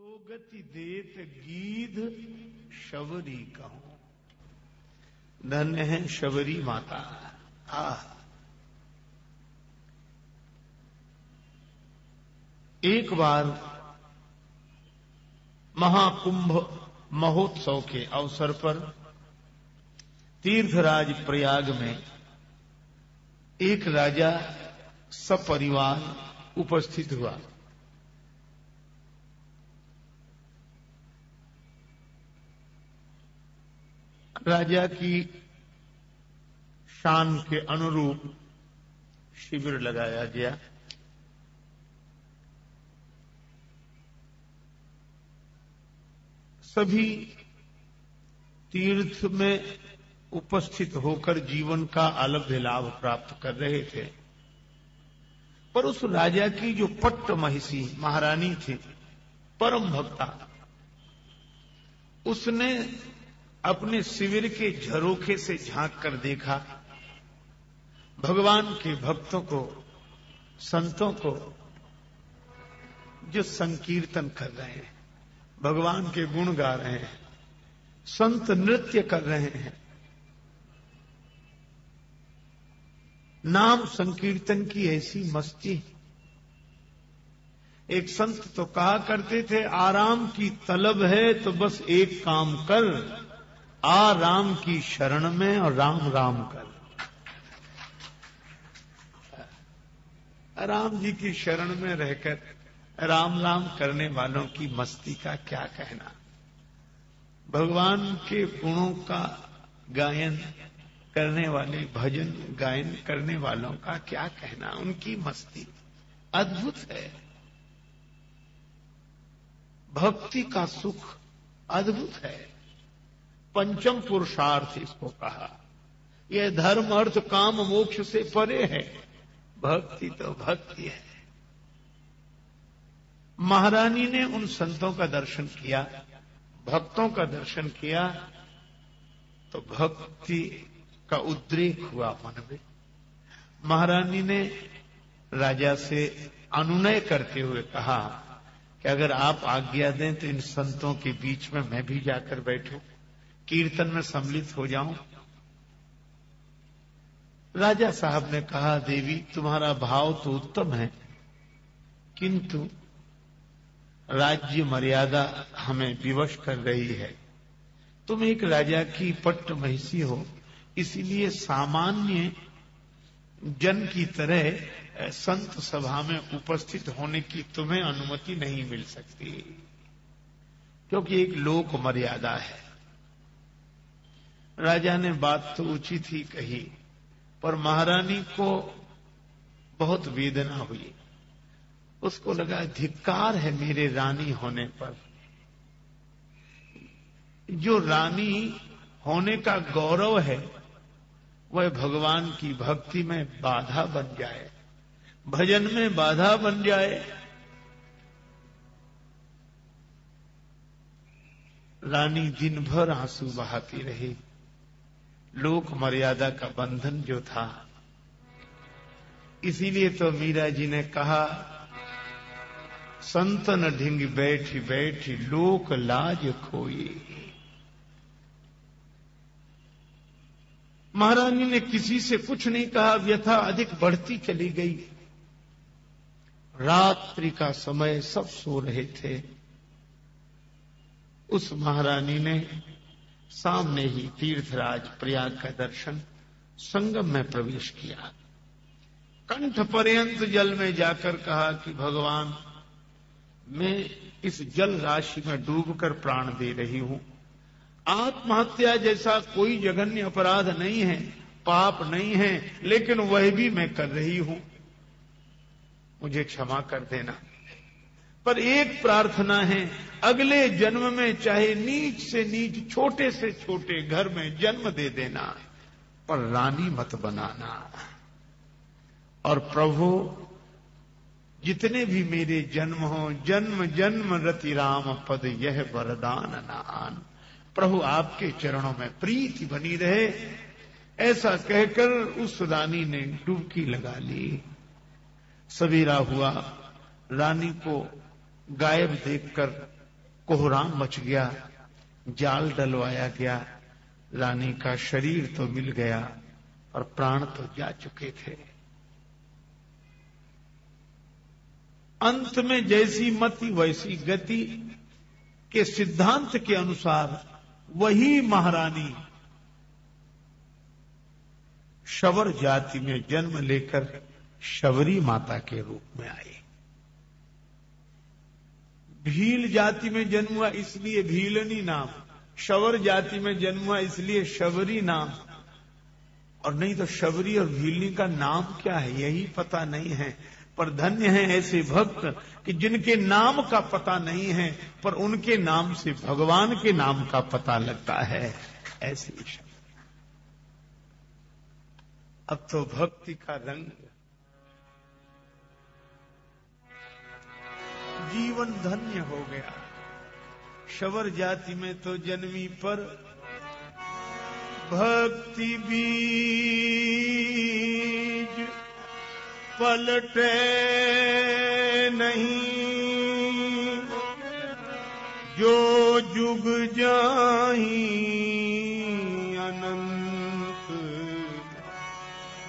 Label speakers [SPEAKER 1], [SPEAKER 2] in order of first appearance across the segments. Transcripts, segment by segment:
[SPEAKER 1] गति देत गीध शबरी कहूं। धन्य है शबरी माता। एक बार महाकुंभ महोत्सव के अवसर पर तीर्थराज प्रयाग में एक राजा सपरिवार उपस्थित हुआ। राजा की शान के अनुरूप शिविर लगाया गया। सभी तीर्थ में उपस्थित होकर जीवन का अलभ्य लाभ प्राप्त कर रहे थे, पर उस राजा की जो पट्ट महिषी महारानी थी, परम भक्ता, उसने अपने शिविर के झरोखे से झांक कर देखा भगवान के भक्तों को, संतों को जो संकीर्तन कर रहे हैं, भगवान के गुण गा रहे हैं, संत नृत्य कर रहे हैं, नाम संकीर्तन की ऐसी मस्ती। एक संत तो कहा करते थे, आराम की तलब है तो बस एक काम कर, आ राम की शरण में और राम राम कर। राम जी की शरण में रहकर राम राम करने वालों की मस्ती का क्या कहना। भगवान के गुणों का गायन करने वाले, भजन गायन करने वालों का क्या कहना। उनकी मस्ती अद्भुत है। भक्ति का सुख अद्भुत है। पंचम पुरुषार्थ इसको कहा। यह धर्म अर्थ काम मोक्ष से परे है। भक्ति तो भक्ति है। महारानी ने उन संतों का दर्शन किया, भक्तों का दर्शन किया, तो भक्ति का उद्रेक हुआ मन में। महारानी ने राजा से अनुनय करते हुए कहा कि अगर आप आज्ञा दें तो इन संतों के बीच में मैं भी जाकर बैठूं, कीर्तन में सम्मिलित हो जाऊं। राजा साहब ने कहा, देवी तुम्हारा भाव तो उत्तम है, किंतु राज्य मर्यादा हमें विवश कर रही है। तुम एक राजा की पट्ट महिषी हो, इसीलिए सामान्य जन की तरह संत सभा में उपस्थित होने की तुम्हें अनुमति नहीं मिल सकती, क्योंकि एक लोक मर्यादा है। राजा ने बात तो उचित ही कही, पर महारानी को बहुत वेदना हुई। उसको लगा धिक्कार है मेरे रानी होने पर। जो रानी होने का गौरव है वह भगवान की भक्ति में बाधा बन जाए, भजन में बाधा बन जाए। रानी दिन भर आंसू बहाती रही। लोक मर्यादा का बंधन जो था, इसीलिए तो मीरा जी ने कहा, संतन ढिंग बैठी बैठी लोक लाज खोई। महारानी ने किसी से कुछ नहीं कहा। व्यथा अधिक बढ़ती चली गई। रात्रि का समय, सब सो रहे थे। उस महारानी ने सामने ही तीर्थराज प्रयाग का दर्शन, संगम में प्रवेश किया। कंठ पर्यंत जल में जाकर कहा कि भगवान, मैं इस जल राशि में डूबकर प्राण दे रही हूं। आत्महत्या जैसा कोई जघन्य अपराध नहीं है, पाप नहीं है, लेकिन वह भी मैं कर रही हूं। मुझे क्षमा कर देना। पर एक प्रार्थना है, अगले जन्म में चाहे नीच से नीच, छोटे से छोटे घर में जन्म दे देना, पर रानी मत बनाना। और प्रभु, जितने भी मेरे जन्म हो, जन्म जन्म रति राम पद यह वरदान नान। प्रभु आपके चरणों में प्रीति बनी रहे। ऐसा कहकर उस रानी ने डुबकी लगा ली। सवेरा हुआ। रानी को गायब देखकर कोहराम मच गया, जाल डलवाया गया, रानी का शरीर तो मिल गया और प्राण तो जा चुके थे। अंत में जैसी मति वैसी गति के सिद्धांत के अनुसार वही महारानी शबर जाति में जन्म लेकर शबरी माता के रूप में आई। भील जाति में जन्म हुआ इसलिए भीलनी नाम, शबर जाति में जन्म हुआ इसलिए शबरी नाम। और नहीं तो शबरी और भीलनी का नाम क्या है यही पता नहीं है। पर धन्य है ऐसे भक्त कि जिनके नाम का पता नहीं है पर उनके नाम से भगवान के नाम का पता लगता है। ऐसी अब तो भक्ति का रंग, जीवन धन्य हो गया। शबर जाति में तो जन्मी पर भक्ति बीज पलटे नहीं, जो जुग जाही अनंत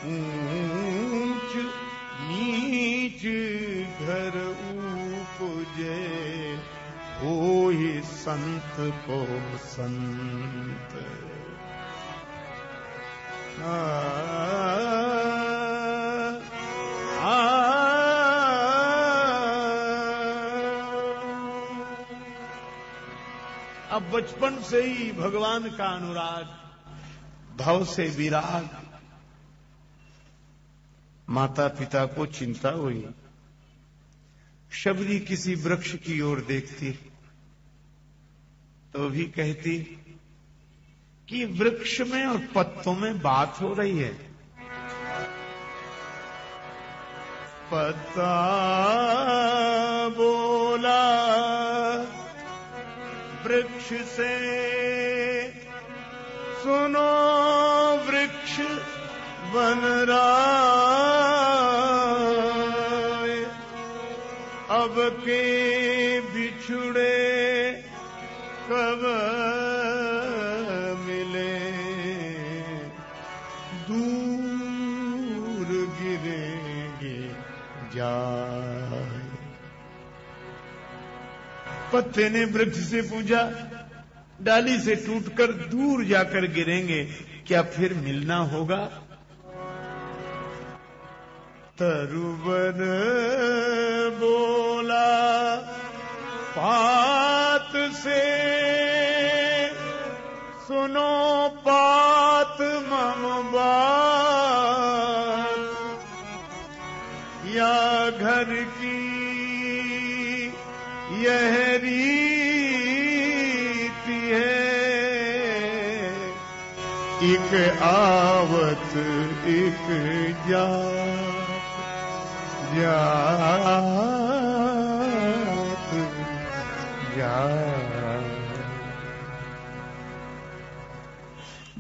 [SPEAKER 1] ऊंच नीच घर उपजे, होई संत को संत। अब बचपन से ही भगवान का अनुराग, भव से विराग, माता पिता को चिंता हुई। शबरी किसी वृक्ष की ओर देखती तो भी कहती कि वृक्ष में और पत्तों में बात हो रही है। पत्ता बोला वृक्ष से, सुनो वृक्ष बन राय, अब के बिछुड़े कब मिले, दूर गिरेंगे जाए। पत्ते ने वृक्ष से पूछा, डाली से टूटकर दूर जाकर गिरेंगे, क्या फिर मिलना होगा? तरुवन बोला पात से, सुनो पात मम बात, या घर की यह रीति है, एक आवत एक जात जात।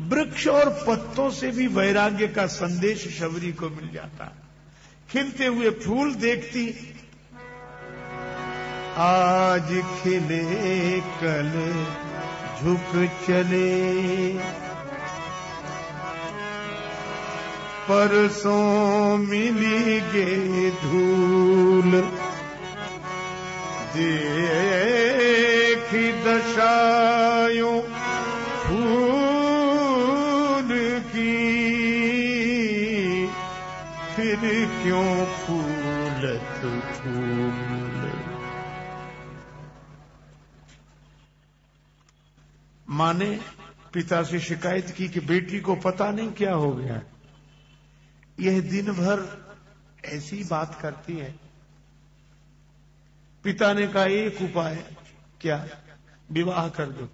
[SPEAKER 1] वृक्ष और पत्तों से भी वैराग्य का संदेश शबरी को मिल जाता। खिलते हुए फूल देखती, आज खिले कल झुक चले, परसों मिली गे धूल, देखी दशायों फूल की, फिर क्यों फूलत फूल। मां ने पिता से शिकायत की कि बेटी को पता नहीं क्या हो गया, यह दिन भर ऐसी बात करती है। पिता ने कहा एक उपाय, क्या? विवाह कर दो,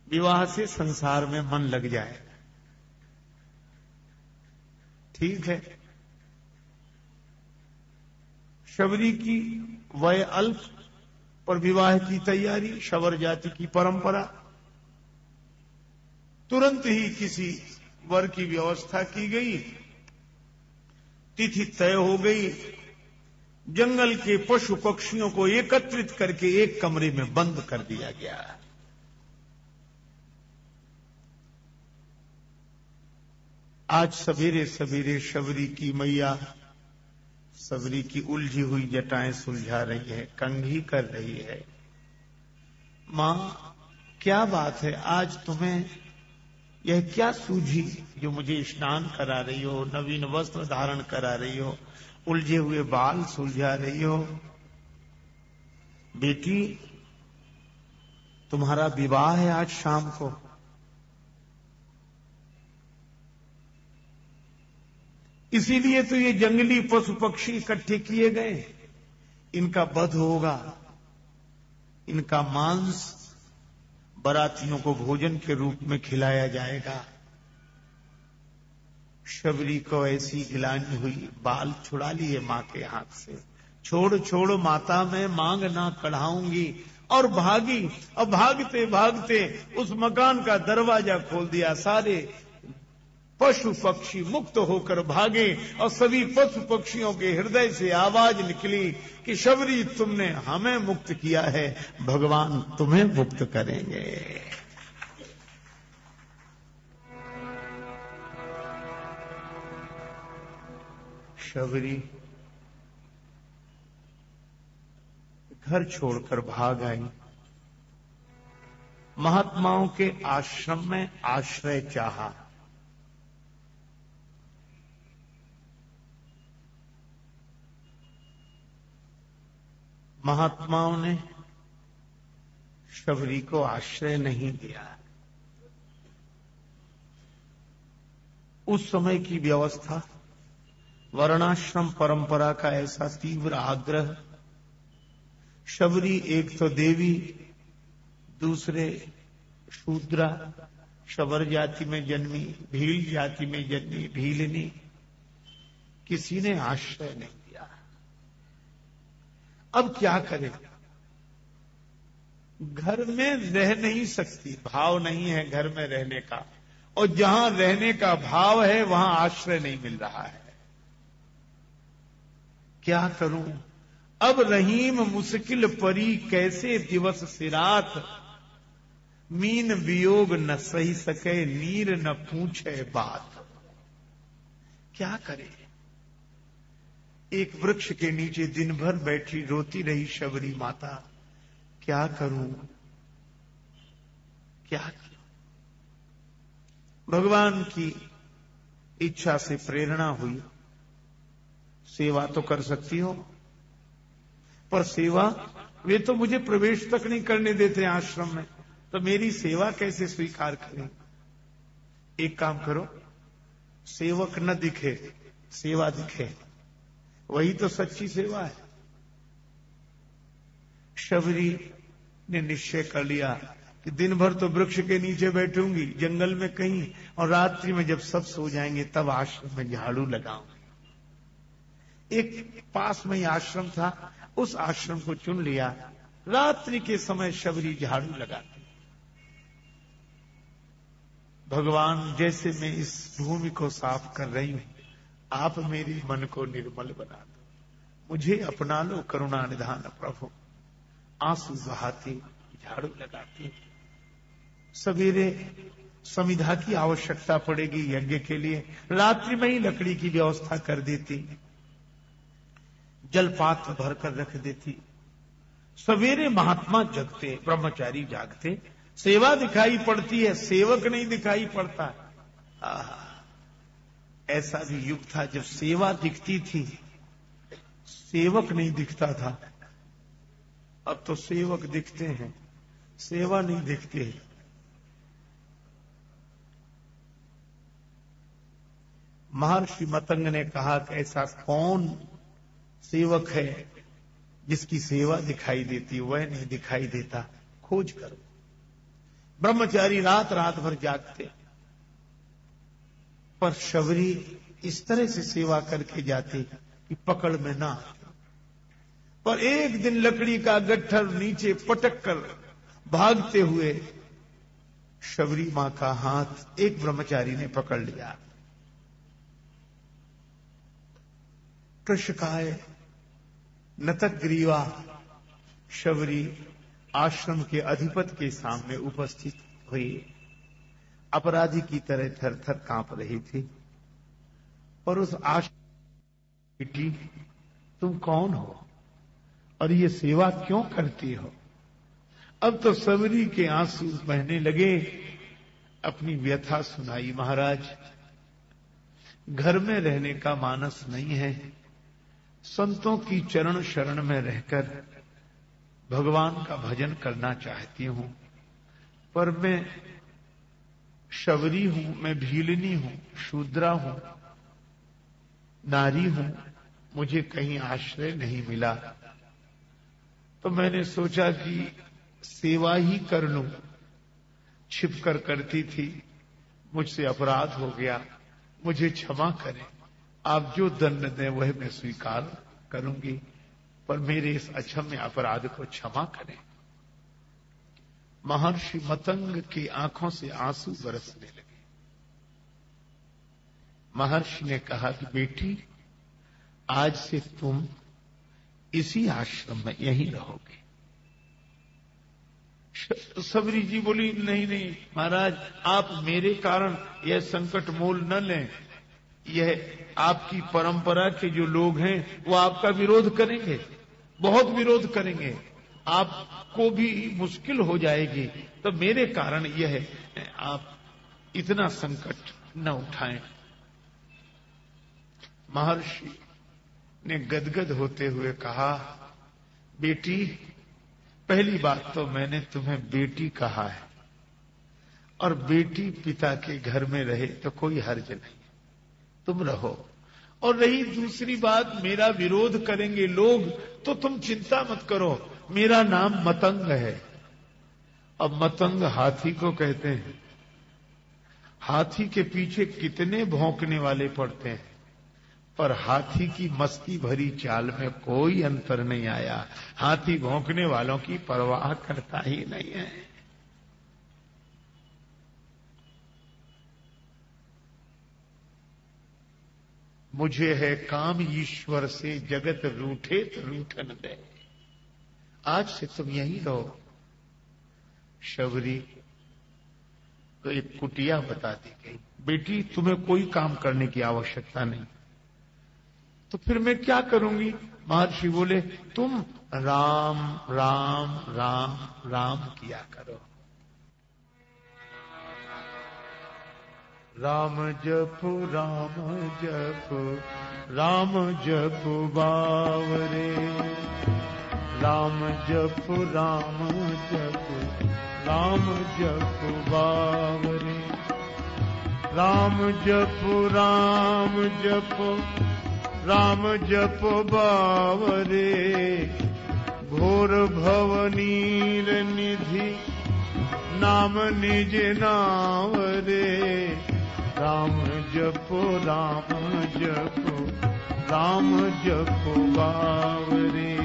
[SPEAKER 1] विवाह से संसार में मन लग जाए। ठीक है। शबरी की वय अल्प पर विवाह की तैयारी, शबर जाति की परंपरा। तुरंत ही किसी वर की व्यवस्था की गई, तिथि तय हो गई, जंगल के पशु पक्षियों को एकत्रित करके एक कमरे में बंद कर दिया गया। आज सवेरे सवेरे शबरी की मैया सबरी की उलझी हुई जटाएं सुलझा रही है, कंघी कर रही है। मां, क्या बात है, आज तुम्हें यह क्या सूझी जो मुझे स्नान करा रही हो, नवीन वस्त्र धारण करा रही हो, उलझे हुए बाल सुलझा रही हो? बेटी, तुम्हारा विवाह है आज शाम को। इसीलिए तो ये जंगली पशु पक्षी इकट्ठे किए गए। इनका वध होगा, इनका मांस बारातियों को भोजन के रूप में खिलाया जाएगा। शबरी को ऐसी गिलानी हुई, बाल छुड़ा लिए मां के हाथ से। छोड़ छोड़ माता, मैं मांग ना कढ़ाऊंगी, और भागी। अब भागते भागते उस मकान का दरवाजा खोल दिया। सारे पशु पक्षी मुक्त होकर भागे और सभी पशु पक्षियों के हृदय से आवाज निकली कि शबरी, तुमने हमें मुक्त किया है, भगवान तुम्हें मुक्त करेंगे। शबरी घर छोड़कर भाग आई। महात्माओं के आश्रम में आश्रय चाहा। महात्माओं ने शबरी को आश्रय नहीं दिया। उस समय की व्यवस्था, वर्णाश्रम परंपरा का ऐसा तीव्र आग्रह। शबरी एक तो देवी, दूसरे शूद्रा, शबर जाति में जन्मी, भील जाति में जन्मी, भीलनी। किसी ने आश्रय नहीं दिया। अब क्या करें? घर में रह नहीं सकती, भाव नहीं है घर में रहने का, और जहां रहने का भाव है वहां आश्रय नहीं मिल रहा है। क्या करूं? अब रहीम मुश्किल परी, कैसे दिवस सिरात। मीन वियोग न सही सके, नीर न पूछे बात। क्या करे? एक वृक्ष के नीचे दिन भर बैठी रोती रही शबरी माता। क्या करूं? क्या करूं? भगवान की इच्छा से प्रेरणा हुई। सेवा तो कर सकती हो, पर सेवा, वे तो मुझे प्रवेश तक नहीं करने देते आश्रम में, तो मेरी सेवा कैसे स्वीकार करें? एक काम करो, सेवक न दिखे, सेवा दिखे, वही तो सच्ची सेवा है। शबरी ने निश्चय कर लिया कि दिन भर तो वृक्ष के नीचे बैठूंगी, जंगल में कहीं, और रात्रि में जब सब सो जाएंगे तब आश्रम में झाड़ू लगाऊंगी। एक पास में ही आश्रम था, उस आश्रम को चुन लिया। रात्रि के समय शबरी झाड़ू लगाती। भगवान, जैसे मैं इस भूमि को साफ कर रही हूं, आप मेरे मन को निर्मल बना दो, मुझे अपना लो करुणा निधान प्रभु। आंसू बहाती, झाड़ू लगाती। सवेरे समिधा की आवश्यकता पड़ेगी यज्ञ के लिए, रात्रि में ही लकड़ी की व्यवस्था कर देती, जलपात्र भरकर रख देती। सवेरे महात्मा जगते, ब्रह्मचारी जागते, सेवा दिखाई पड़ती है, सेवक नहीं दिखाई पड़ता। ऐसा भी युग था जब सेवा दिखती थी, सेवक नहीं दिखता था। अब तो सेवक दिखते हैं, सेवा नहीं दिखती है। महर्षि मतंग ने कहा कि ऐसा कौन सेवक है जिसकी सेवा दिखाई देती, वह नहीं दिखाई देता, खोज करो। ब्रह्मचारी रात रात भर जागते, पर शबरी इस तरह से सेवा करके जाती कि पकड़ में ना आती। पर एक दिन लकड़ी का गट्ठर नीचे पटक कर भागते हुए शबरी मां का हाथ एक ब्रह्मचारी ने पकड़ लिया। कृष्णकाय नतग्रीवा शबरी आश्रम के अधिपति के सामने उपस्थित हुई। अपराधी की तरह थर थर कांप रही थी और उस आश्रम बेटी, तुम कौन हो और ये सेवा क्यों करती हो? अब तो सबरी के आंसू बहने लगे। अपनी व्यथा सुनाई। महाराज, घर में रहने का मानस नहीं है। संतों की चरण शरण में रहकर भगवान का भजन करना चाहती हूं, पर मैं शबरी हूं, मैं भीलनी हूं, शूद्रा हूं, नारी हूं, मुझे कहीं आश्रय नहीं मिला। तो मैंने सोचा कि सेवा ही कर लूं। छिपकर करती थी, मुझसे अपराध हो गया, मुझे क्षमा करें। आप जो दंड दें वह मैं स्वीकार करूंगी, पर मेरे इस अक्षम्य अपराध को क्षमा करें। महर्षि मतंग की आंखों से आंसू बरसने लगे। महर्षि ने कहा कि बेटी, आज से तुम इसी आश्रम में यहीं रहोगे। सबरी जी बोली, नहीं नहीं महाराज, आप मेरे कारण यह संकट मोल न लें। यह आपकी परंपरा के जो लोग हैं वो आपका विरोध करेंगे, बहुत विरोध करेंगे, आपको भी मुश्किल हो जाएगी। तो मेरे कारण यह आप इतना संकट न उठाएं। महर्षि ने गदगद होते हुए कहा, बेटी, पहली बात तो मैंने तुम्हें बेटी कहा है, और बेटी पिता के घर में रहे तो कोई हर्ज नहीं, तुम रहो। और रही दूसरी बात, मेरा विरोध करेंगे लोग, तो तुम चिंता मत करो, मेरा नाम मतंग है। अब मतंग हाथी को कहते हैं। हाथी के पीछे कितने भौंकने वाले पड़ते हैं, पर हाथी की मस्ती भरी चाल में कोई अंतर नहीं आया। हाथी भौंकने वालों की परवाह करता ही नहीं है। मुझे है काम ईश्वर से, जगत रूठे तो रूठन दे। आज से तुम यहीं रहो। शबरी को एक कुटिया बता दी गई। बेटी, तुम्हें कोई काम करने की आवश्यकता नहीं। तो फिर मैं क्या करूंगी? महर्षि बोले, तुम राम राम राम राम किया करो। राम जप राम जप बावरे। राम जप राम जप बावरे। राम जप बावरे। घोर भवनीर निधि नाम निज नावरे। राम जप बावरे। राम जप बावरे।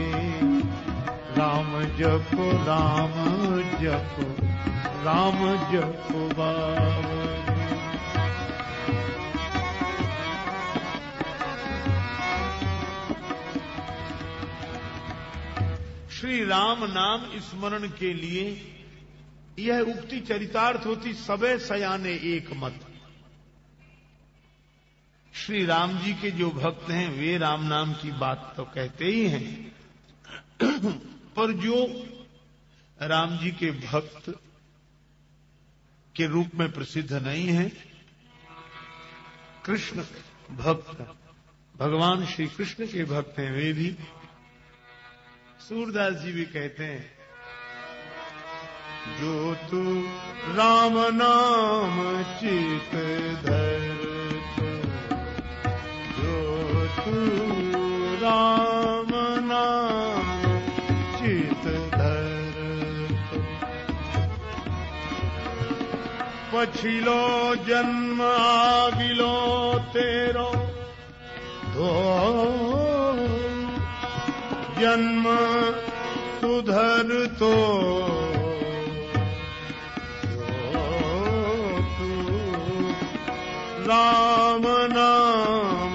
[SPEAKER 1] श्री राम नाम स्मरण के लिए यह उक्ति चरितार्थ होती, सबे सयाने एक मत। श्री राम जी के जो भक्त हैं वे राम नाम की बात तो कहते ही हैं, पर जो राम जी के भक्त के रूप में प्रसिद्ध नहीं है, कृष्ण भक्त, भगवान श्री कृष्ण के भक्त हैं, वे भी, सूरदास जी भी कहते हैं, जो तू राम नाम चित धर, जो तू राम नाम चित धर, पछिलो जन्म आगिलो तेरो, धो जन्म सुधर तो तू राम नाम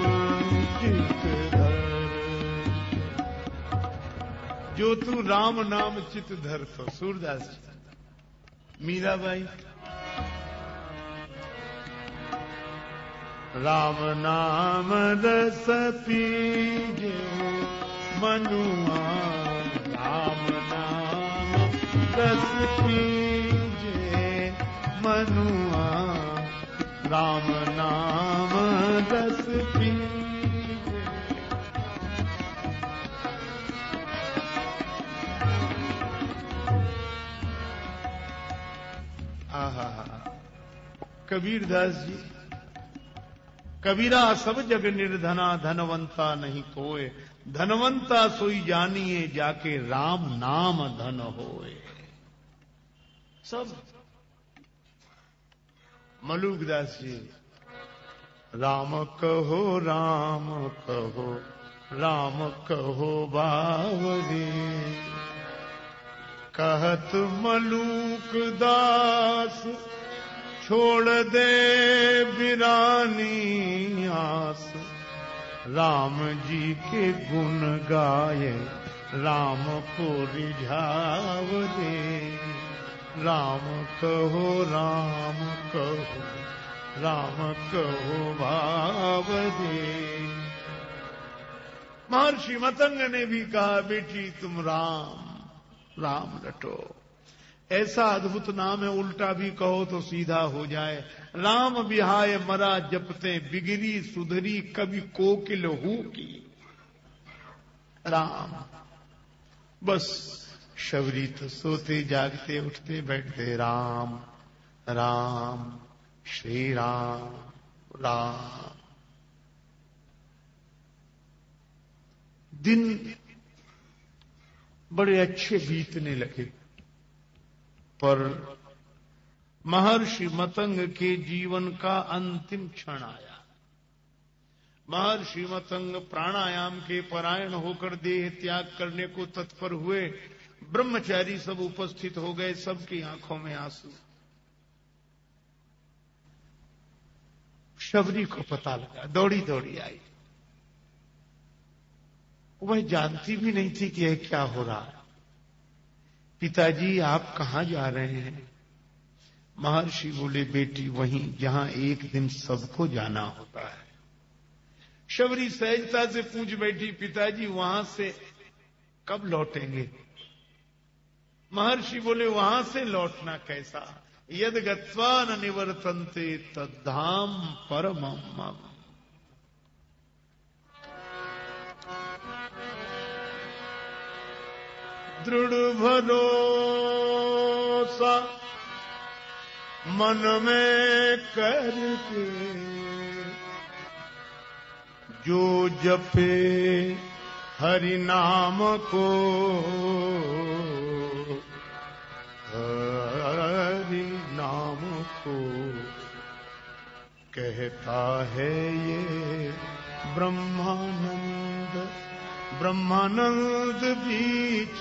[SPEAKER 1] चित धर। तू राम नाम चित धर तो। सूरदास जी, मीराबाई, राम नाम रस पीजे मनुआ, राम नाम रस पीजे मनुआ, राम नाम रस पीजे। आहा, कबीरदास जी, कबीरा सब जग निर्धना, धनवंता नहीं कोय, धनवंता सोई जानिए जाके राम नाम धन होए। सब मलुकदास जी, राम कहो राम कहो, राम कहो बावरे, कहत मलूक दास छोड़ दे बिरानी आस, राम जी के गुण गाए राम को रिझाव दे, राम कहो राम कहो, राम कहो भाव दे। महर्षि मतंग ने भी कहा, बेटी तुम राम राम रटो। ऐसा अद्भुत नाम है, उल्टा भी कहो तो सीधा हो जाए। राम बिहाय मरा जपते, बिगड़ी सुधरी कभी कोकिल हूं की। राम, बस शबरी तो सोते जागते उठते बैठते राम राम श्री राम राम। दिन बड़े अच्छे बीतने लगे, पर महर्षि मतंग के जीवन का अंतिम क्षण आया। महर्षि मतंग प्राणायाम के परायण होकर देह त्याग करने को तत्पर हुए। ब्रह्मचारी सब उपस्थित हो गए, सबकी आंखों में आंसू। शबरी को पता लगा, दौड़ी दौड़ी आई। वह जानती भी नहीं थी कि यह क्या हो रहा है। पिताजी आप कहां जा रहे हैं? महर्षि बोले, बेटी वहीं जहां एक दिन सबको जाना होता है। शबरी सहजता से पूछ बैठी, पिताजी वहां से कब लौटेंगे? महर्षि बोले, वहां से लौटना कैसा? यद गत्वा न निवर्तन्ते तद्धाम परमं मम। दृढ़ भरोसा मन में करके, जो जपे हरि नाम को, हरि नाम को कहता है ये ब्रह्मानंद। ब्रह्मानंद बीच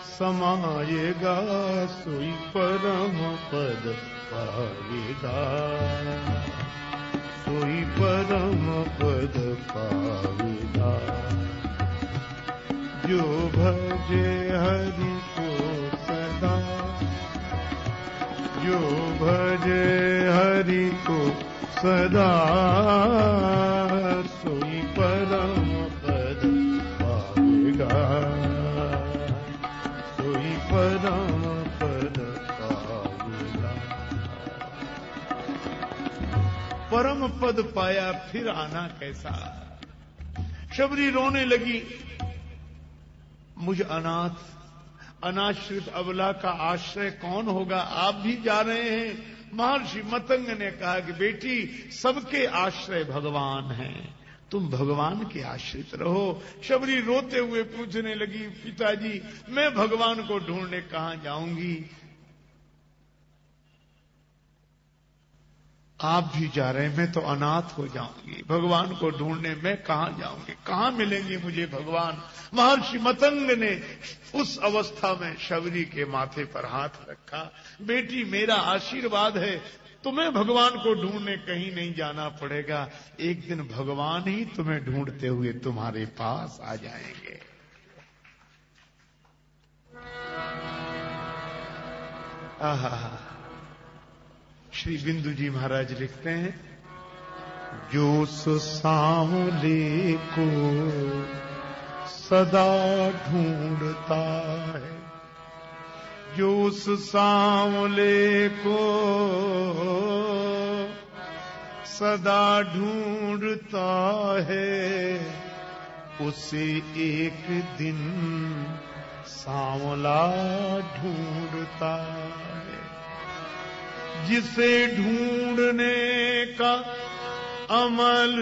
[SPEAKER 1] समाएगा, सोई परम पद पाएगा, सोई परम पद पाएगा। जो भजे हरि को सदा, जो भजे हरि को सदा, सोई परम पद पाएगा, सोई परम पद पाएगा। परम पद पाया, फिर आना कैसा? शबरी रोने लगी, मुझ अनाथ अनाश्रित अबला का आश्रय कौन होगा? आप भी जा रहे हैं। महर्षि मतंग ने कहा कि बेटी सबके आश्रय भगवान हैं, तुम भगवान के आश्रित रहो। शबरी रोते हुए पूछने लगी, पिताजी मैं भगवान को ढूंढने कहां जाऊंगी? आप भी जा रहे हैं, मैं तो अनाथ हो जाऊंगी। भगवान को ढूंढने मैं कहां जाऊंगी? कहां मिलेंगे मुझे भगवान? महर्षि मतंग ने उस अवस्था में शबरी के माथे पर हाथ रखा। बेटी मेरा आशीर्वाद है, तुम्हें भगवान को ढूंढने कहीं नहीं जाना पड़ेगा। एक दिन भगवान ही तुम्हें ढूंढते हुए तुम्हारे पास आ जाएंगे। आहा, श्री बिंदु जी महाराज लिखते हैं, जो सांवले को सदा ढूंढता है, जो उस सांवले को सदा ढूंढता है, उसे एक दिन सांवला ढूंढता है। जिसे ढूंढने का अमल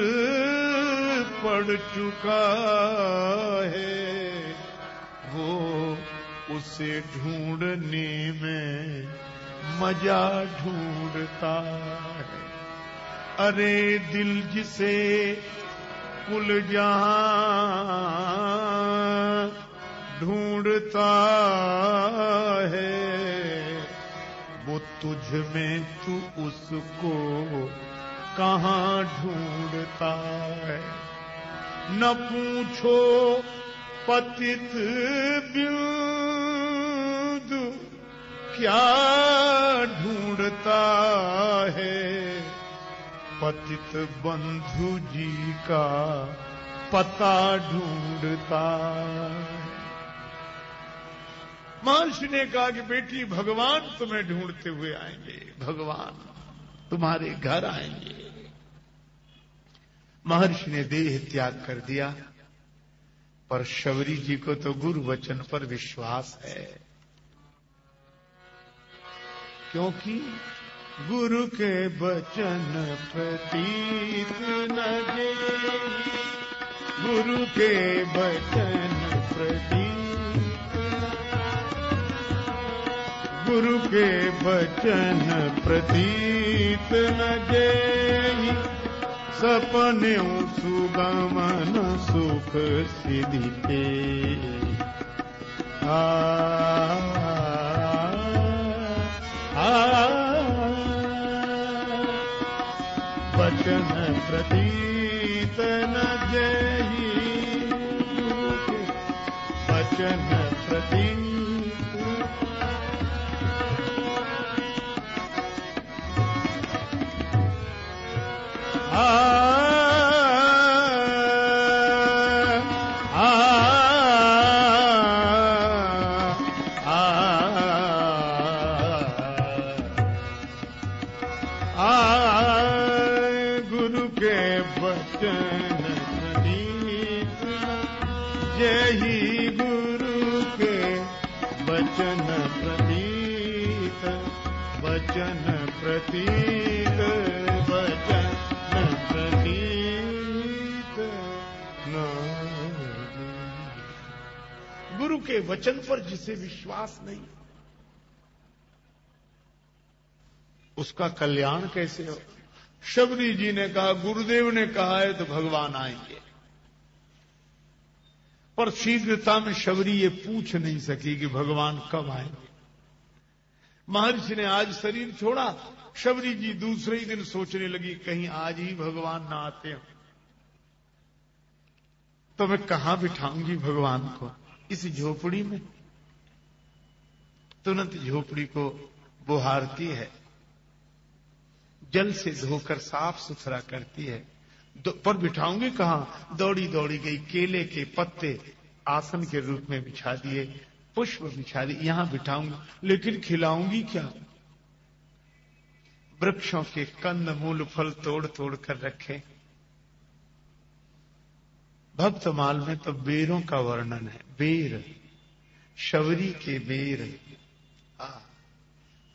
[SPEAKER 1] पड़ चुका है, वो उसे ढूंढने में मजा ढूंढता है। अरे दिल जिसे कुल जहां ढूंढता है, वो तुझ में तू उसको कहां ढूंढता है। न पूछो पतित बिंदु क्या ढूंढता है, पतित बंधु जी का पता ढूंढता है। महर्षि ने कहा कि बेटी, भगवान तुम्हें ढूंढते हुए आएंगे, भगवान तुम्हारे घर आएंगे। महर्षि ने देह त्याग कर दिया, पर शबरी जी को तो गुरु वचन पर विश्वास है, क्योंकि गुरु के वचन प्रतीत न जेहि, गुरु के वचन प्रतीत, गुरु के वचन प्रतीत न जेहि, सपने सुगमन सुख सिद्धि के। वचन प्रतीत न जेहि, वचन प्रतीत। गुरु के वचन प्रतीत जेहि, गुरु के वचन प्रतीत, वचन प्रतीत, वचन प्रतीत न। गुरु के वचन पर जिसे विश्वास नहीं, उसका कल्याण कैसे हो। शबरी जी ने कहा, गुरुदेव ने कहा है तो भगवान आएंगे, पर शीघ्रता में शबरी ये पूछ नहीं सकी कि भगवान कब आएंगे। महर्षि ने आज शरीर छोड़ा, शबरी जी दूसरे ही दिन सोचने लगी, कहीं आज ही भगवान ना आते हो तो मैं कहां बिठाऊंगी भगवान को, इस झोपड़ी में। तुरंत झोपड़ी को बुहारती है, जल से धोकर साफ सुथरा करती है, पर बिठाऊंगी कहां। दौड़ी दौड़ी गई, केले के पत्ते आसन के रूप में बिछा दिए, पुष्प बिछा दिए, यहां बिठाऊंगी, लेकिन खिलाऊंगी क्या। वृक्षों के कंद मूल फल तोड़ तोड़ कर रखे। भक्तमाल में तो बेरों का वर्णन है, बेर, शबरी के बेर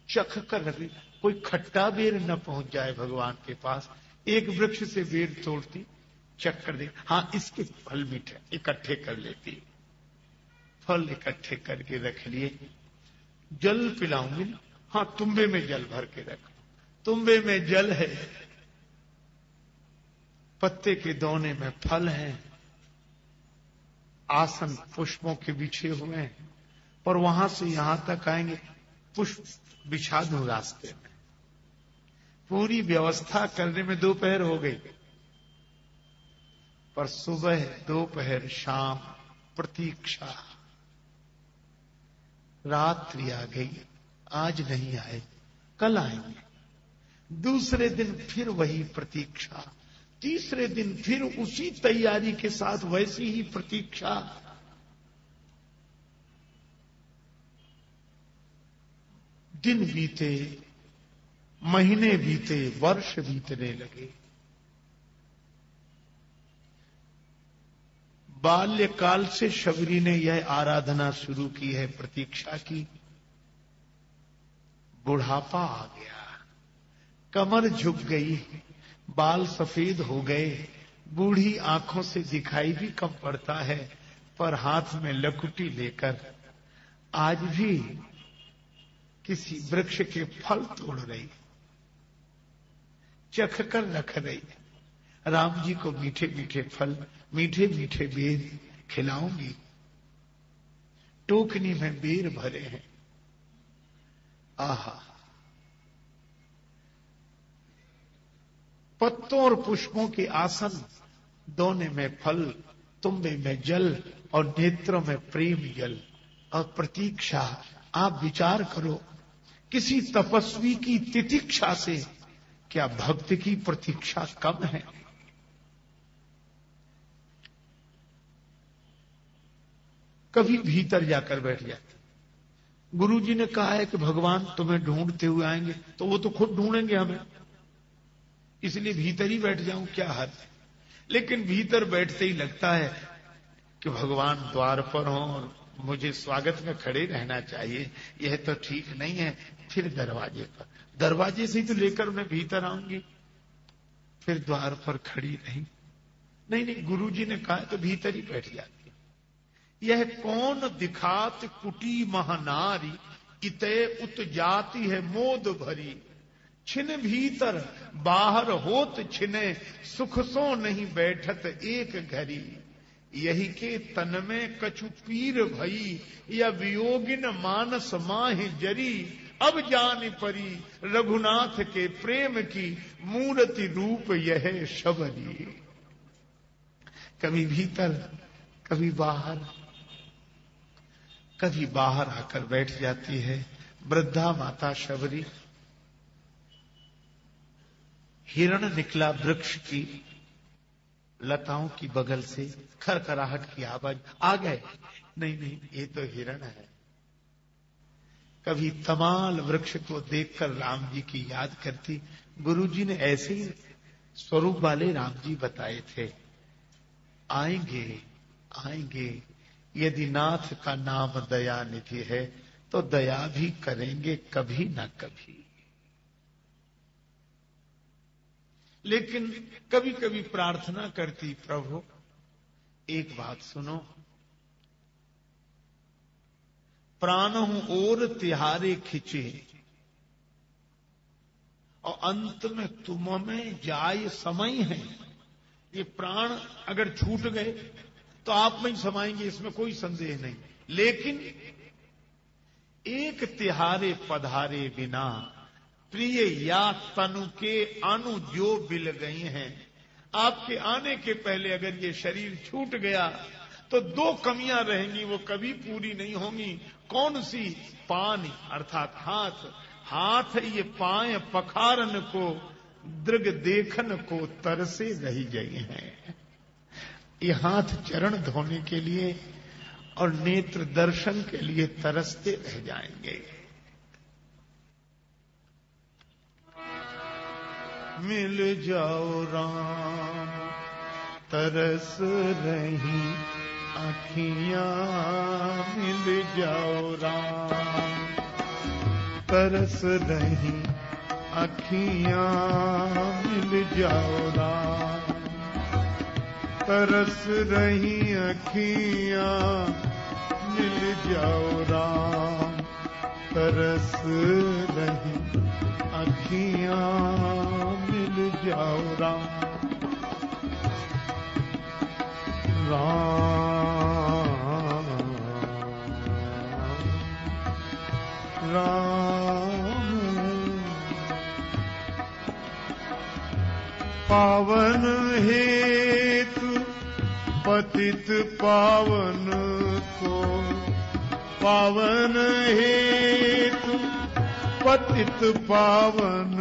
[SPEAKER 1] चख कर रखी। कोई खट्टा बेर न पहुंच जाए भगवान के पास, एक वृक्ष से बेर तोड़ती, चख कर दे, हाँ इसके फल मीठे, इकट्ठे कर लेती, फल इकट्ठे करके रख लिए। जल पिलाऊंगी, हाँ तुम्बे में जल भर के रख, तुम्बे में जल है, पत्ते के दोने में फल है, आसन पुष्पों के बिछे हुए हैं, पर वहां से यहां तक आएंगे, पुष्प बिछा दूं रास्ते में। पूरी व्यवस्था करने में दोपहर हो गई, पर सुबह दोपहर शाम प्रतीक्षा, रात्रि आ गई। आज नहीं आए, कल आएंगे। दूसरे दिन फिर वही प्रतीक्षा, तीसरे दिन फिर उसी तैयारी के साथ वैसी ही प्रतीक्षा। दिन बीते, महीने बीते, वर्ष बीतने लगे। बाल्यकाल से शबरी ने यह आराधना शुरू की है, प्रतीक्षा की। बुढ़ापा आ गया, कमर झुक गई, बाल सफेद हो गए, बूढ़ी आंखों से दिखाई भी कम पड़ता है, पर हाथ में लकुटी लेकर आज भी किसी वृक्ष के फल तोड़ रही, चख कर रख रही। राम जी को मीठे मीठे फल, मीठे मीठे बेर खिलाऊंगी। टोकनी में बेर भरे हैं। आहा, पत्तों और पुष्पों के आसन, दोने में फल, तुम्बे में जल और नेत्रों में प्रेम जल और प्रतीक्षा। आप विचार करो, किसी तपस्वी की तितिक्षा से क्या भक्त की प्रतीक्षा कम है? कभी भीतर जाकर बैठ जाते। गुरुजी ने कहा है कि भगवान तुम्हें ढूंढते हुए आएंगे, तो वो तो खुद ढूंढेंगे हमें, इसलिए भीतर ही बैठ जाऊं, क्या हद है। लेकिन भीतर बैठते ही लगता है कि भगवान द्वार पर हों और मुझे स्वागत में खड़े रहना चाहिए, यह तो ठीक नहीं है। फिर दरवाजे पर, दरवाजे से ही तो लेकर मैं भीतर आऊंगी, फिर द्वार पर खड़ी रही। नहीं नहीं, गुरुजी ने कहा तो भीतर ही बैठ जाती। यह कौन दिखात कुटी महानारी, इतय उत जाती है मोद भरी। छिन भीतर बाहर होत छिने, सुख सो नहीं बैठत एक घड़ी। यही के तन में कछु पीर भई, या वियोगिन मानस माहि जरी। अब जान परी रघुनाथ के प्रेम की, मूर्ति रूप यह शबरी। कभी भीतर, कभी बाहर, कभी बाहर आकर बैठ जाती है वृद्धा माता शबरी। हिरण निकला वृक्ष की लताओं की बगल से, खरखराहट की आवाज, आ गए। नहीं नहीं, ये तो हिरण है। कभी तमाल वृक्ष को देखकर राम जी की याद करती। गुरुजी ने ऐसे ही स्वरूप वाले राम जी बताए थे, आएंगे आएंगे, यदि नाथ का नाम दया निधि है तो दया भी करेंगे कभी न कभी। लेकिन कभी कभी प्रार्थना करती, प्रभु एक बात सुनो, प्राण हूं और तिहारे खिंचे, और अंत में तुम में जाय समय है। ये प्राण अगर छूट गए तो आप में ही समाएंगे, इसमें कोई संदेह नहीं। लेकिन एक तिहारे पधारे बिना, प्रिय या तनु के अनु जो बिल गई हैं। आपके आने के पहले अगर ये शरीर छूट गया तो दो कमियां रहेंगी, वो कभी पूरी नहीं होंगी। कौन सी? पानी अर्थात हाथ, हाथ ये पाए पखारन को, दृग देखन को तरसे रही गई हैं। ये हाथ चरण धोने के लिए और नेत्र दर्शन के लिए तरसते रह जाएंगे। मिल जाओ राम तरस रही आँखियां, मिल जाओ राम तरस रही आँखियां, मिल जाओ राम तरस रही आँखियां, मिल जाओ राम तरस रही आँखियां, मिल जाओ राम। राम राम पावन हेतु पतित पावन को, पावन हेतु पतित पावन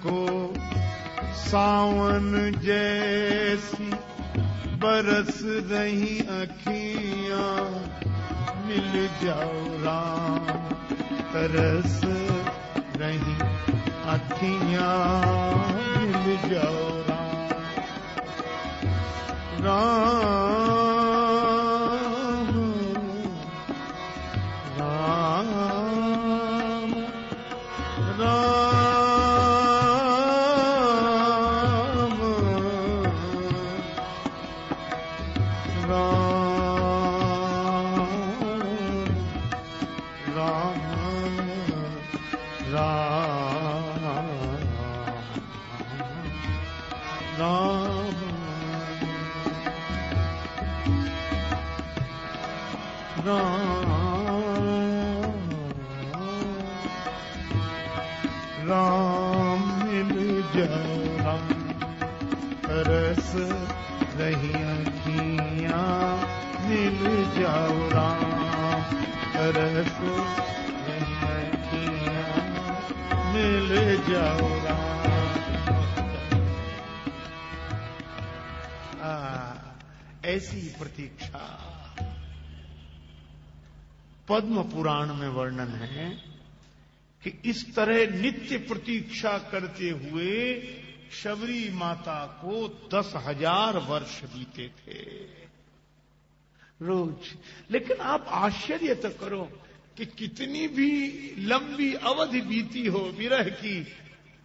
[SPEAKER 1] को सावन जैसी बरस रही अखियां, मिल जाओ राम तरस रही अखियां, मिल जाओ राम राम राम राम मिल जाओ राम तरस रही अखियां, मिल जाओ राम तरस रही अखियां, मिल जाओ राम। ऐसी प्रतीक्षा पद्म पुराण में वर्णन है कि इस तरह नित्य प्रतीक्षा करते हुए शबरी माता को 10,000 वर्ष बीते थे रोज। लेकिन आप आश्चर्य तो करो कि कितनी भी लंबी अवधि बीती हो विरह की,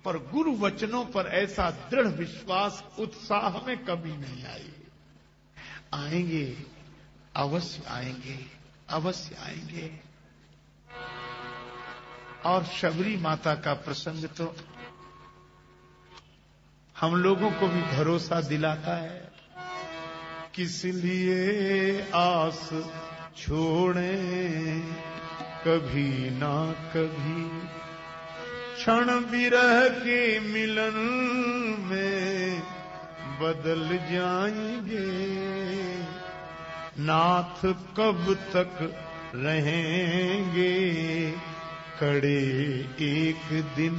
[SPEAKER 1] पर गुरु वचनों पर ऐसा दृढ़ विश्वास उत्साह में कभी नहीं आई। आएंगे, अवश्य आएंगे, अवश्य आएंगे। और शबरी माता का प्रसंग तो हम लोगों को भी भरोसा दिलाता है। किस लिए आस छोड़े कभी ना कभी, क्षण विरह के मिलन में बदल जाएंगे। नाथ कब तक रहेंगे खड़े एक दिन,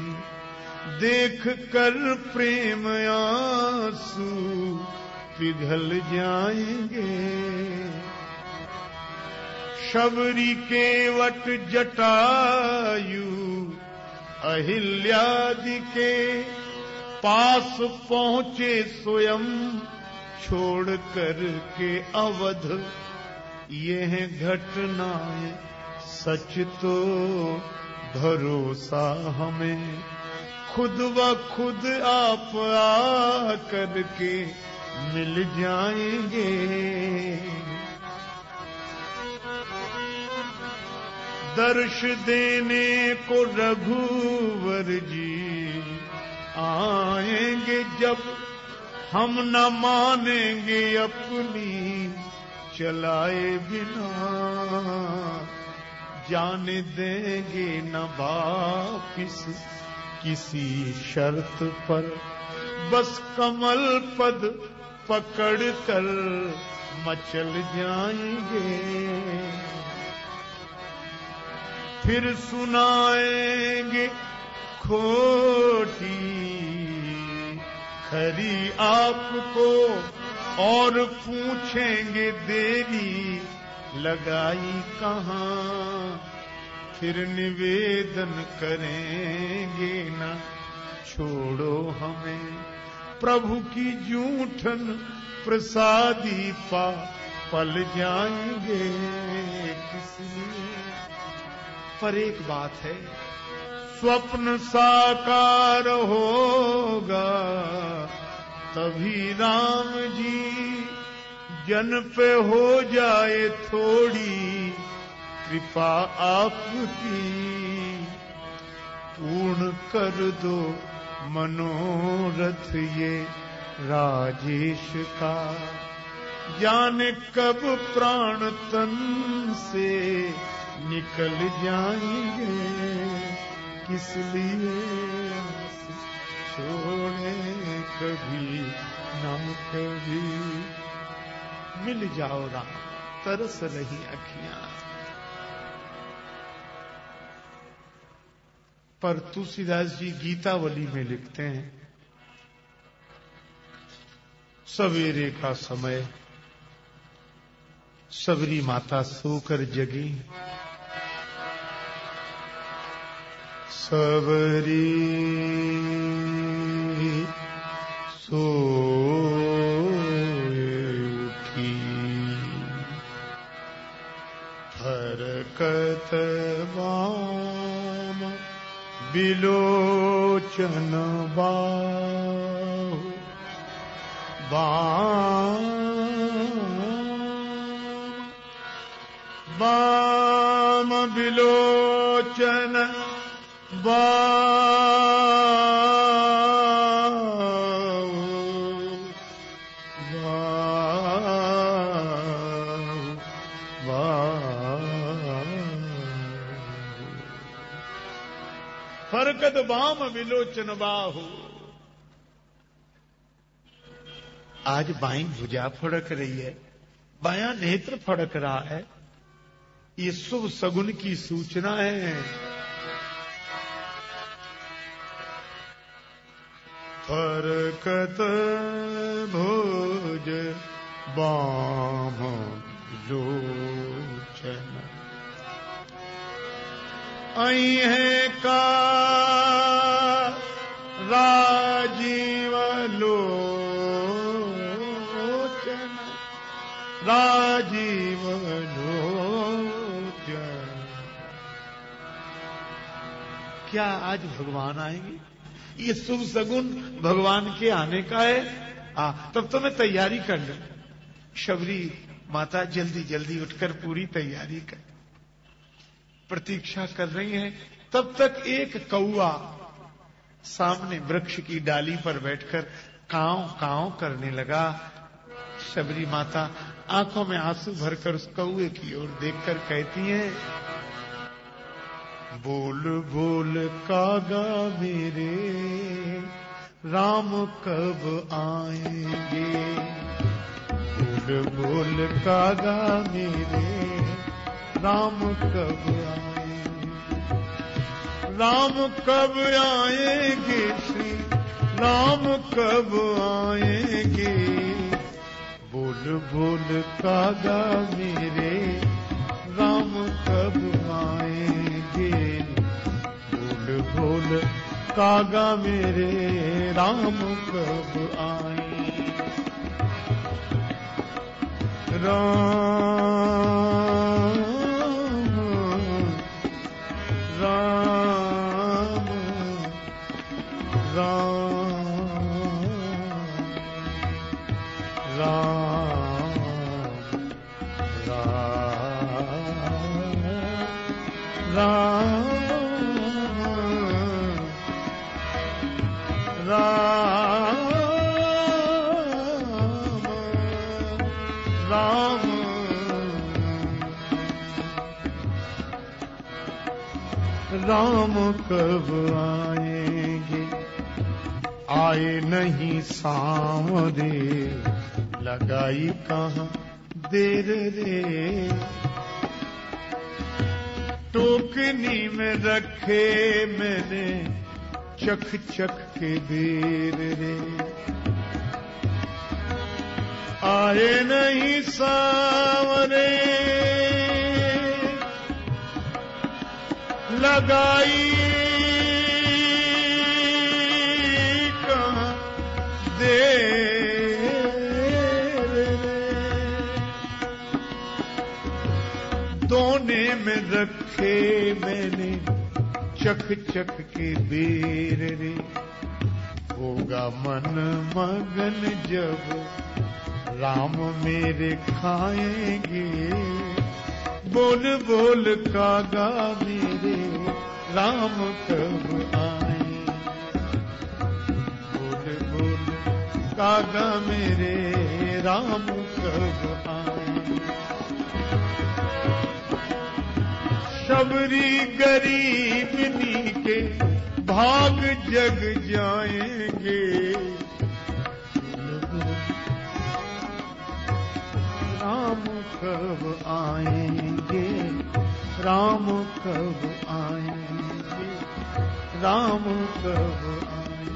[SPEAKER 1] देख कर प्रेम आंसू पिघल जाएंगे। शबरी के वट जटायु अहिल्यादि के पास पहुंचे स्वयं, छोड़ कर के अवध यह घटनाएं सच तो भरोसा हमें, खुद व खुद आप आ करके मिल जाएंगे। दर्श देने को रघुवर जी आएंगे जब, हम न मानेंगे अपनी चलाए बिना। जाने देंगे न वापिस किसी शर्त पर, बस कमल पद पकड़ कर मचल जाएंगे। फिर सुनाएंगे खोटी खरी आपको, और पूछेंगे देरी लगाई कहाँ। फिर निवेदन करेंगे न छोड़ो हमें, प्रभु की जूठन प्रसादी पा पल जाएंगे किसलिए। पर एक बात है, स्वप्न साकार होगा तभी राम जी, जन पे हो जाए थोड़ी कृपा आपकी। पूर्ण कर दो मनोरथ ये राजेश का, जाने कब प्राण तन से निकल जाएंगे। किस लिए छोड़े कभी ना कभी, मिल जाओ राम तरस रही अखियां। पर तुलसीदास जी गीतावली में लिखते हैं, सवेरे का समय सबरी माता सोकर जगी, सबरी सोए उठी, हरकत वाम बिलोचन बाहु, वाम बिलोचन फरकत वाम विलोचन बाहु। आज बाईं भुजा फड़क रही है, बायां नेत्र फड़क रहा है, ये शुभ सगुन की सूचना है। फरकत भुज बाम लोचन, आई है का राजीव लोचन, राजीव लोचन। क्या आज भगवान आएंगे? ये शुभ सगुन भगवान के आने का है। तब तो मैं तैयारी कर लूं। शबरी माता जल्दी जल्दी उठकर पूरी तैयारी कर प्रतीक्षा कर रही हैं। तब तक एक कौआ सामने वृक्ष की डाली पर बैठकर कांव कांव करने लगा। शबरी माता आंखों में आंसू भरकर उस कौए की ओर देखकर कहती हैं, बोल बोल कागा मेरे राम कब आएंगे, बोल बोल कागा मेरे राम कब आएंगे, राम कब आएंगे, श्री राम कब आएंगे, बोल बोल कागा मेरे राम कब आएंगे, बोल बोल कागा मेरे राम कब आएंगे। राम राम राम राम राम राम राम कब आएंगे, आए नहीं सांवरे लगाई कहाँ देर रे, टोकनी में रखे मैंने चख चख के बेर रे, आए नहीं सांवरे लगाई कहाँ देर रे, दोने में रखे मैंने चख चख के बेर रे, होगा मन मगन जब राम मेरे खाएंगे, बोल बोल कागा मेरे राम कब आएंगे, बोल बोल कागा मेरे राम कब आएंगे। शबरी गरीबनी के भाग जग जाएंगे, राम कब आएंगे, राम कब आएंगे, राम कब आए।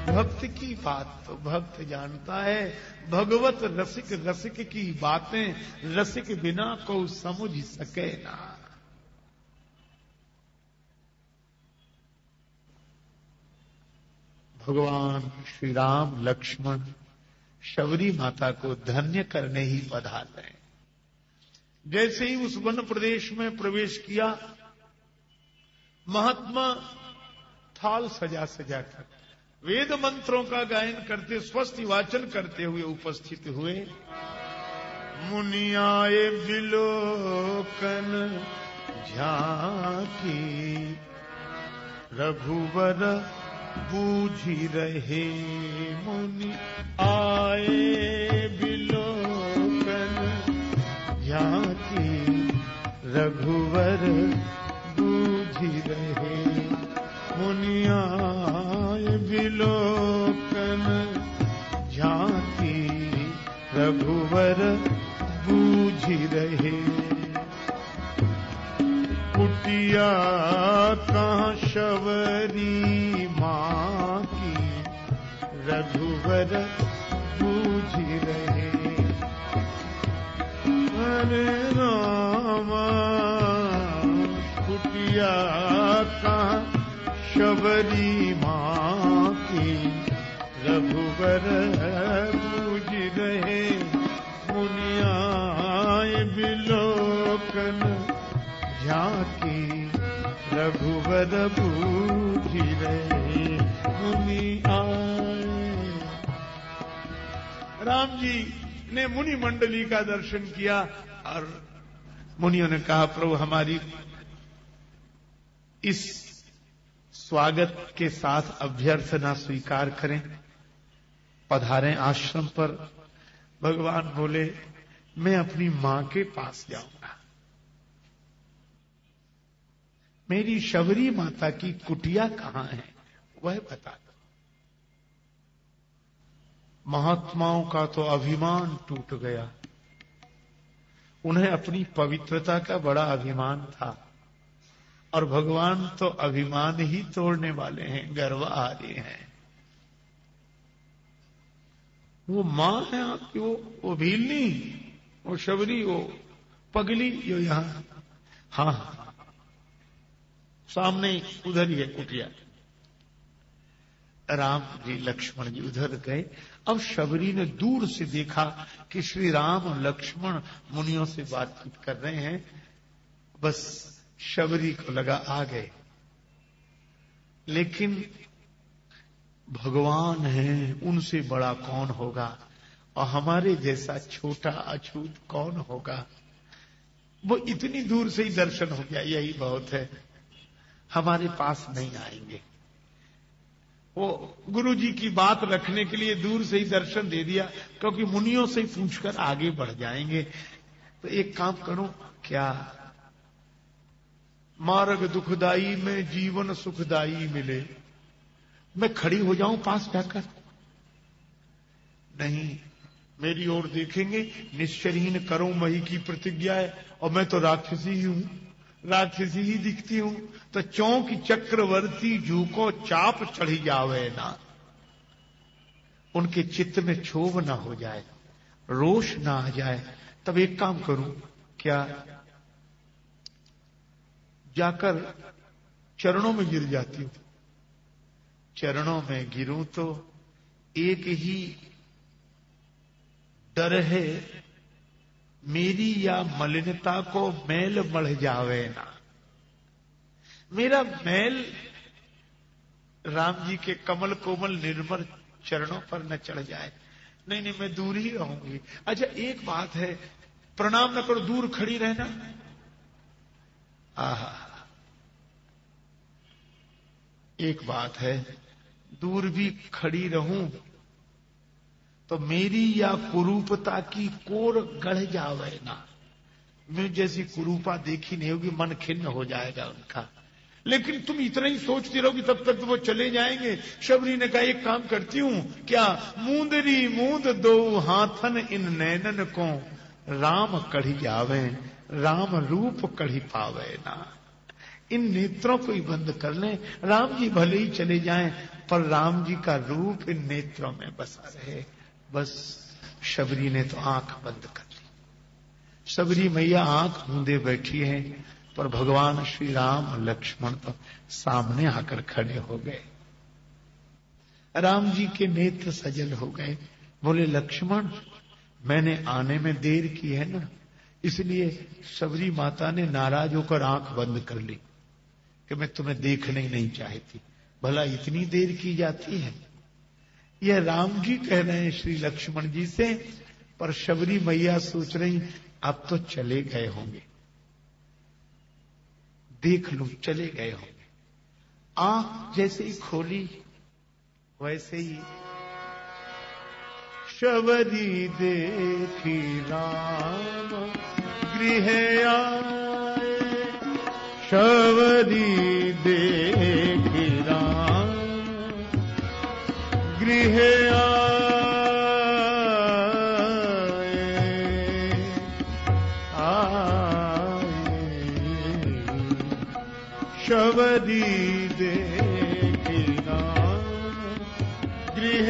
[SPEAKER 1] भक्त की बात तो भक्त जानता है, भगवत रसिक रसिक की बातें रसिक बिना को समझ सके ना। भगवान श्री राम लक्ष्मण शबरी माता को धन्य करने ही पधार रहे। जैसे ही उस वन प्रदेश में प्रवेश किया, महात्मा थाल सजा सजा कर वेद मंत्रों का गायन करते, स्वस्ति वाचन करते हुए उपस्थित हुए। मुनि आए बिलोकन झांकी, रघुवर बूझी रहे। मुनि आए बिलोकन झांकी, रघुवर बूझी रहे। मुनि आए बिलोकन झांकी, रघुवर बूझी रहे। कुटिया कहाँ शबरी माँ की, रघुवर बूझी रहे। हरे राम कुटिया कहाँ शबरी माँ की, रघुवर बूझ रहे। मुनि आए बिलोकन झांकी, रघुवर बूझ रहे। मुनि आए। राम जी ने मुनि मंडली का दर्शन किया और मुनियों ने कहा, प्रभु हमारी इस स्वागत के साथ अभ्यर्थना स्वीकार करें, पधारें आश्रम पर। भगवान बोले, मैं अपनी मां के पास जाऊंगा। मेरी शबरी माता की कुटिया कहां है वह बता दो। महात्माओं का तो अभिमान टूट गया। उन्हें अपनी पवित्रता का बड़ा अभिमान था और भगवान तो अभिमान ही तोड़ने वाले हैं, गर्वहारी हैं। वो मां है आपकी, वो भीलनी, वो शबरी, वो पगली जो यहां, हाँ सामने उधर ही है कुटिया। राम जी लक्ष्मण जी उधर गए। अब शबरी ने दूर से देखा कि श्री राम और लक्ष्मण मुनियों से बातचीत कर रहे हैं। बस शबरी को लगा आ गए, लेकिन भगवान है, उनसे बड़ा कौन होगा और हमारे जैसा छोटा अछूत कौन होगा। वो इतनी दूर से ही दर्शन हो गया, यही बहुत है, हमारे पास नहीं आएंगे। वो गुरु जी की बात रखने के लिए दूर से ही दर्शन दे दिया, क्योंकि मुनियों से ही पूछकर आगे बढ़ जाएंगे। तो एक काम करो, क्या मार्ग दुखदाई में जीवन सुखदाई मिले, मैं खड़ी हो जाऊं पास जाकर? नहीं, मेरी ओर देखेंगे, निश्चरहीन करो मही की प्रतिज्ञा है, और मैं तो राक्षसी ही हूं, राक्षसी ही दिखती हूं। तो चौंक चक्रवर्ती जू को चाप चढ़ी जावे ना, उनके चित्त में क्षोभ ना हो जाए, रोष ना आ जाए। तब एक काम करूं, क्या जाकर चरणों में गिर जाती हूं? चरणों में गिरूं तो एक ही डर है, मेरी या मलिनता को मैल बढ़ जावे ना। मेरा मैल राम जी के कमल कोमल निर्मल चरणों पर न चढ़ जाए। नहीं नहीं, मैं दूर ही रहूंगी। अच्छा एक बात है, प्रणाम न करो, दूर खड़ी रहना। आहा, एक बात है, दूर भी खड़ी रहूं तो मेरी या कुरूपता की कोर गढ़ जावे ना। मैं जैसी कुरूपा देखी नहीं होगी, मन खिन्न हो जाएगा उनका। लेकिन तुम इतना ही सोचती रहोगी, तब तक तो वो चले जाएंगे। शबरी ने कहा, एक काम करती हूं, क्या मूंदरी मूंद दो हाथन इन नैनन को, राम कढ़ी आवे, राम रूप कढ़ी पावे ना। इन नेत्रों को ही बंद कर लें। राम जी भले ही चले जाएं, पर राम जी का रूप इन नेत्रों में बसा रहे। बस शबरी ने तो आंख बंद कर ली। शबरी मैया आंख मूंदे बैठी है, पर भगवान श्री राम और लक्ष्मण तो सामने आकर खड़े हो गए। राम जी के नेत्र सजल हो गए। बोले, लक्ष्मण, मैंने आने में देर की है ना, इसलिए शबरी माता ने नाराज होकर आंख बंद कर ली कि मैं तुम्हें देखने ही नहीं चाहती। भला इतनी देर की जाती है? यह राम जी कह रहे हैं श्री लक्ष्मण जी से, पर शबरी मैया सोच रही अब तो चले गए होंगे, देख लूं चले गए होंगे। आंख जैसे ही खोली वैसे ही शबरी देखी राम गृह आए, शबरी देखी राम गृह आए, शबरी देखी राम गृह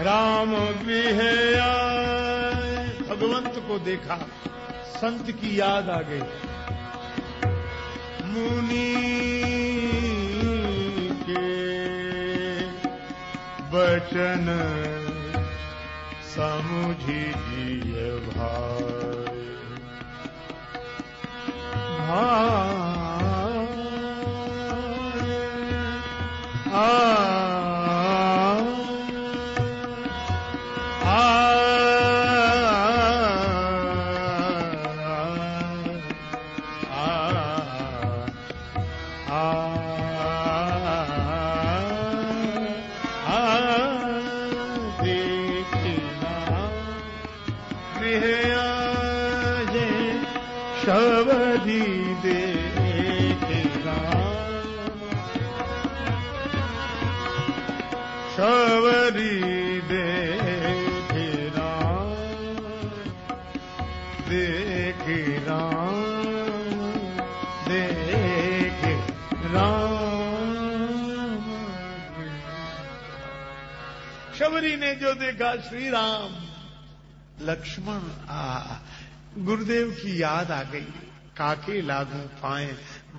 [SPEAKER 1] राम गृह आए। भगवंत को देखा, संत की याद आ गई। मुनि के वचन समुझी जिय भाई, शबरी देखे राम, शबरी देखे राम, देखे राम, देखे राम। शबरी ने जो देखा श्री राम लक्ष्मण गुरुदेव की याद आ गई। काके लागू पाए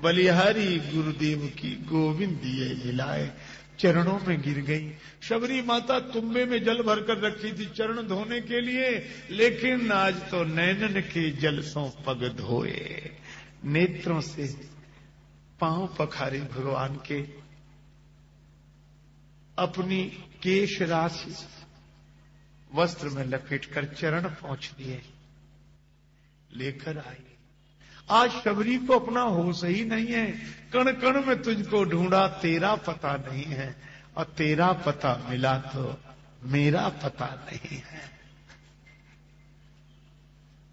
[SPEAKER 1] बलिहारी गुरुदेव की, गोविंद दिए मिलाए, चरणों में गिर गई। शबरी माता तुम्बे में जल भरकर रखी थी चरण धोने के लिए, लेकिन आज तो नैनन के जल सो पग धोए। नेत्रों से पांव पखारे भगवान के, अपनी केश राशि वस्त्र में लपेटकर चरण पहुंच दिए, लेकर आई। आज शबरी को अपना होश ही नहीं है। कण कण में तुझको ढूंढा, तेरा पता नहीं है, और तेरा पता मिला तो मेरा पता नहीं है।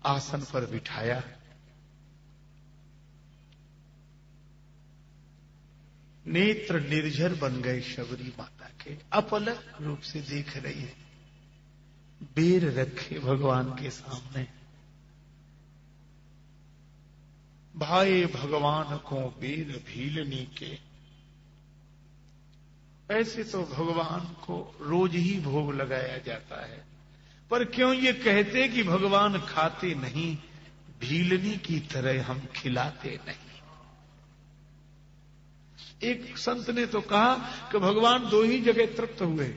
[SPEAKER 1] आसन पर बिठाया, नेत्र निर्झर बन गए शबरी माता के, अपलक रूप से देख रही है। बेर रखे भगवान के सामने, भाई भगवान को बेर भीलनी के। ऐसे तो भगवान को रोज ही भोग लगाया जाता है, पर क्यों ये कहते कि भगवान खाते नहीं, भीलनी की तरह हम खिलाते नहीं। एक संत ने तो कहा कि भगवान दो ही जगह तृप्त हुए,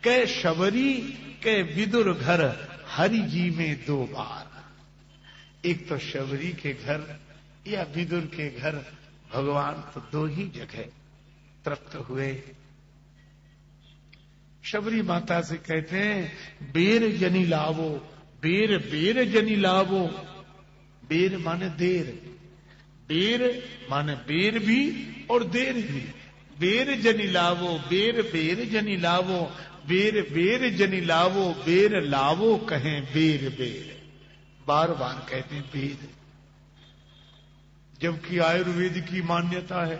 [SPEAKER 1] कै शबरी कै विदुर घर, हरि जी में दो बार। एक तो शबरी के घर या विदुर के घर, भगवान तो दो ही जगह तृप्त हुए। शबरी माता से कहते हैं, बेर जनी लावो, बेर बेर जनी लावो। बेर माने देर, बेर माने बेर भी और देर भी। बेर जनी लावो, बेर बेर जनी लावो, बेर बेर जनी लावो, बेर लावो कहें बेर बेर। बार बार कहते हैं बेर, जबकि आयुर्वेद की मान्यता है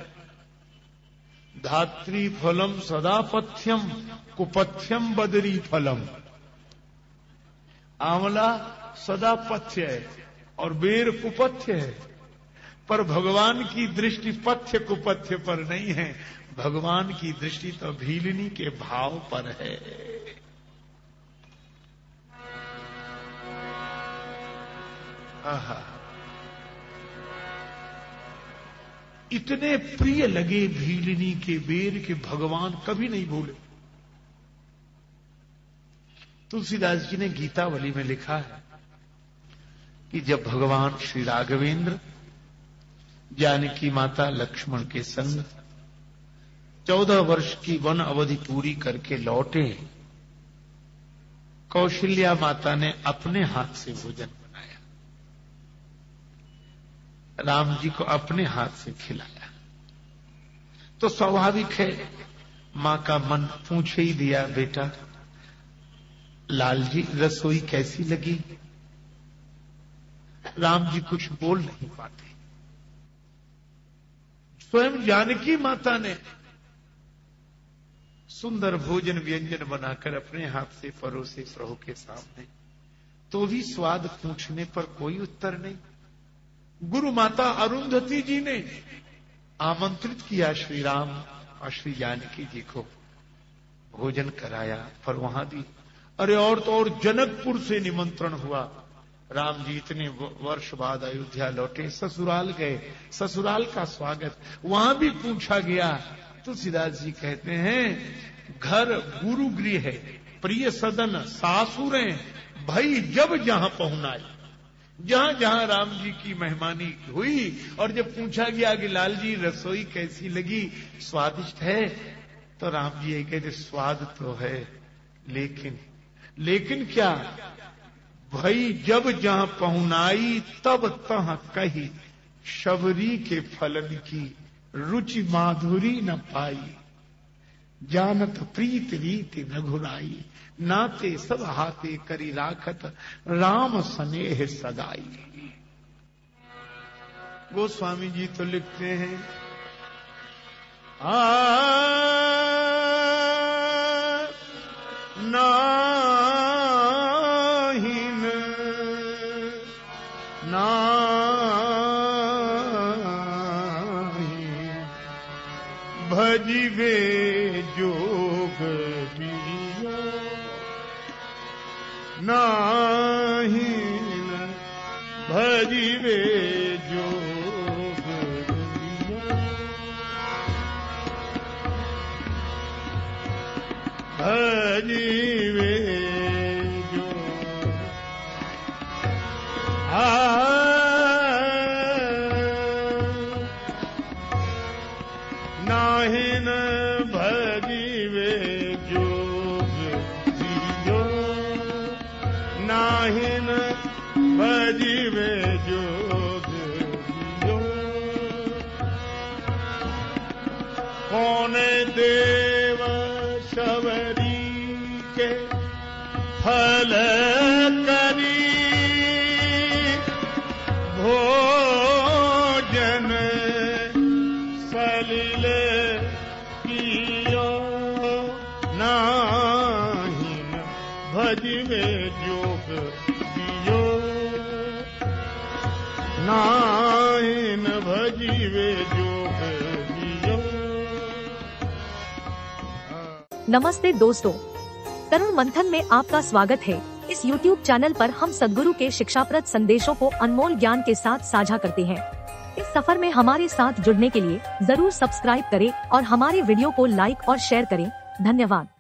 [SPEAKER 1] धात्री फलम सदा पथ्यम कुपथ्यम बदरी फलम। आंवला सदा पथ्य है और बेर कुपथ्य है, पर भगवान की दृष्टि पथ्य कुपथ्य पर नहीं है, भगवान की दृष्टि तो भीलनी के भाव पर है। आहा, इतने प्रिय लगे भीलनी के बेर के भगवान कभी नहीं भूले। तुलसीदास जी ने गीतावली में लिखा है कि जब भगवान श्री राघवेंद्र जानकी माता लक्ष्मण के संग 14 वर्ष की वन अवधि पूरी करके लौटे, कौशल्या माता ने अपने हाथ से भोजन बनाया, राम जी को अपने हाथ से खिलाया। तो स्वाभाविक है मां का मन पूछे ही दिया, बेटा लाल जी रसोई कैसी लगी? राम जी कुछ बोल नहीं पाते। स्वयं जानकी माता ने सुंदर भोजन व्यंजन बनाकर अपने हाथ से परोसे प्रभु के सामने, तो भी स्वाद पूछने पर कोई उत्तर नहीं। गुरु माता अरुंधति जी ने आमंत्रित किया श्री राम और श्री जानकी जी को, भोजन कराया, पर वहां भी अरे और तो और जनकपुर से निमंत्रण हुआ। राम जी इतने वर्ष बाद अयोध्या लौटे, ससुराल गए, ससुराल का स्वागत वहां भी पूछा गया। तुलसीदास जी कहते हैं घर गुरु गृह है, प्रिय सदन सासुरें, भई जब जहां पहुंचाई। जहां जहां राम जी की मेहमानी हुई और जब पूछा गया कि लाल जी रसोई कैसी लगी, स्वादिष्ट है, तो राम जी ये कहते स्वाद तो है, लेकिन क्या? भई जब जहां पहुंचाई तब तह कही, शबरी के फलन की रुचि माधुरी न पाई। जानत प्रीत रीति न घुराई, नाते सब हाथे करी राखत, राम स्नेह सगाई। गोस्वामी जी तो लिखते हैं भजिवे जोग बिया, नाही भजिवे जोग बिया, भजिवे जोग नाहिन भजिवे जोग जियो, नाहिन भजिवे जोग जियो। कौन देव शबरी के फल करी, भोजन सलिल कियो, नाहिन भजिवे जोग जियो, नाहिन भजिवे जोग जियो।
[SPEAKER 2] नमस्ते दोस्तों, तरुण मंथन में आपका स्वागत है। इस YouTube चैनल पर हम सद्गुरु के शिक्षाप्रद संदेशों को अनमोल ज्ञान के साथ साझा करते हैं। इस सफर में हमारे साथ जुड़ने के लिए जरूर सब्सक्राइब करें और हमारे वीडियो को लाइक और शेयर करें। धन्यवाद।